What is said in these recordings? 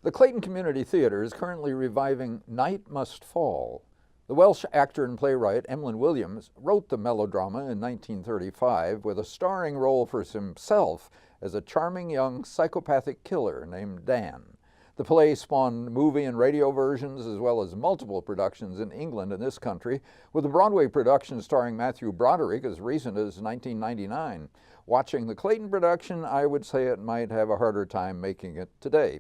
The Clayton Community Theatre is currently reviving Night Must Fall. The Welsh actor and playwright Emlyn Williams wrote the melodrama in 1935 with a starring role for himself as a charming young psychopathic killer named Dan. The play spawned movie and radio versions as well as multiple productions in England and this country, with a Broadway production starring Matthew Broderick as recent as 1999. Watching the Clayton production, I would say it might have a harder time making it today.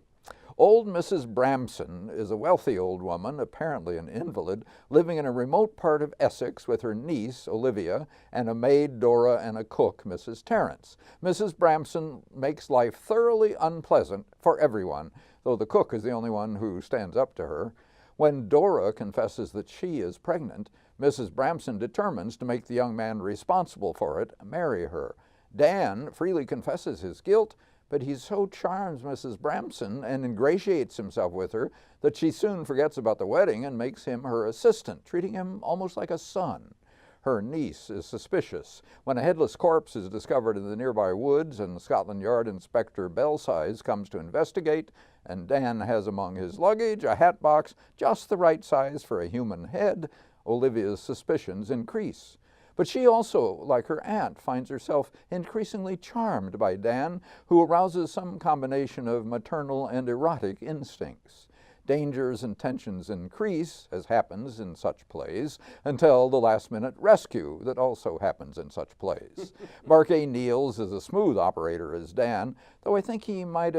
Old Mrs. Bramson is a wealthy old woman, apparently an invalid, living in a remote part of Essex with her niece, Olivia, and a maid, Dora, and a cook, Mrs. Terence. Mrs. Bramson makes life thoroughly unpleasant for everyone, though the cook is the only one who stands up to her. When Dora confesses that she is pregnant, Mrs. Bramson determines to make the young man responsible for it marry her. Dan freely confesses his guilt, but he so charms Mrs. Bramson and ingratiates himself with her that she soon forgets about the wedding and makes him her assistant, treating him almost like a son. Her niece is suspicious. When a headless corpse is discovered in the nearby woods and Scotland Yard Inspector Belsize comes to investigate, and Dan has among his luggage a hat box just the right size for a human head, Olivia's suspicions increase. But she also, like her aunt, finds herself increasingly charmed by Dan, who arouses some combination of maternal and erotic instincts. Dangers and tensions increase, as happens in such plays, until the last-minute rescue that also happens in such plays. Mark Neels is a smooth operator as Dan, though I think he might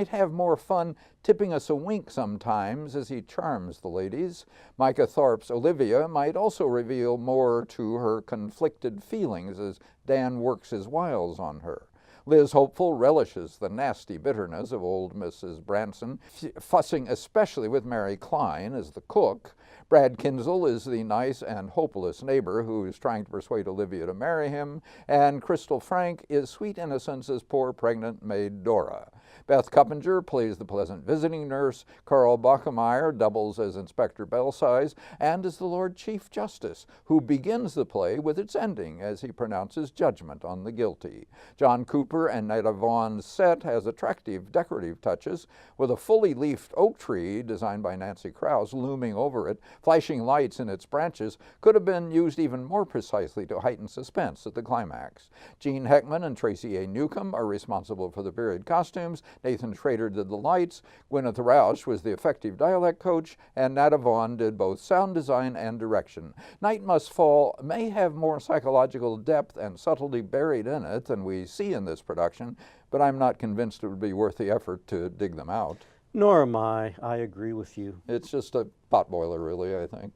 have more fun tipping us a wink sometimes as he charms the ladies. Micah Thorpe's Olivia might also reveal more to her conflicted feelings as Dan works his wiles on her. Liz Hopeful relishes the nasty bitterness of old Mrs. Bramson, fussing especially with Mary Klein as the cook. Brad Kinzel is the nice and hopeless neighbor who is trying to persuade Olivia to marry him, and Crystal Frank is sweet innocence as poor pregnant maid Dora. Beth Cuppinger plays the pleasant visiting nurse, Carl Bachmeyer doubles as Inspector Belsize, and as the Lord Chief Justice, who begins the play with its ending as he pronounces judgment on the guilty. John Cooper and Nada Vaughn's set has attractive decorative touches, with a fully leafed oak tree designed by Nancy Krause looming over it. Flashing lights in its branches could have been used even more precisely to heighten suspense at the climax. Gene Heckman and Tracy A. Newcomb are responsible for the period costumes. Nathan Schrader did the lights, Gwyneth Roush was the effective dialect coach, and Nada Vaughn did both sound design and direction. Night Must Fall may have more psychological depth and subtlety buried in it than we see in this production, but I'm not convinced it would be worth the effort to dig them out. Nor am I. I agree with you. It's just a potboiler, really, I think.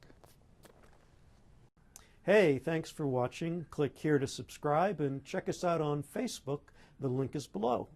Hey, thanks for watching. Click here to subscribe and check us out on Facebook. The link is below.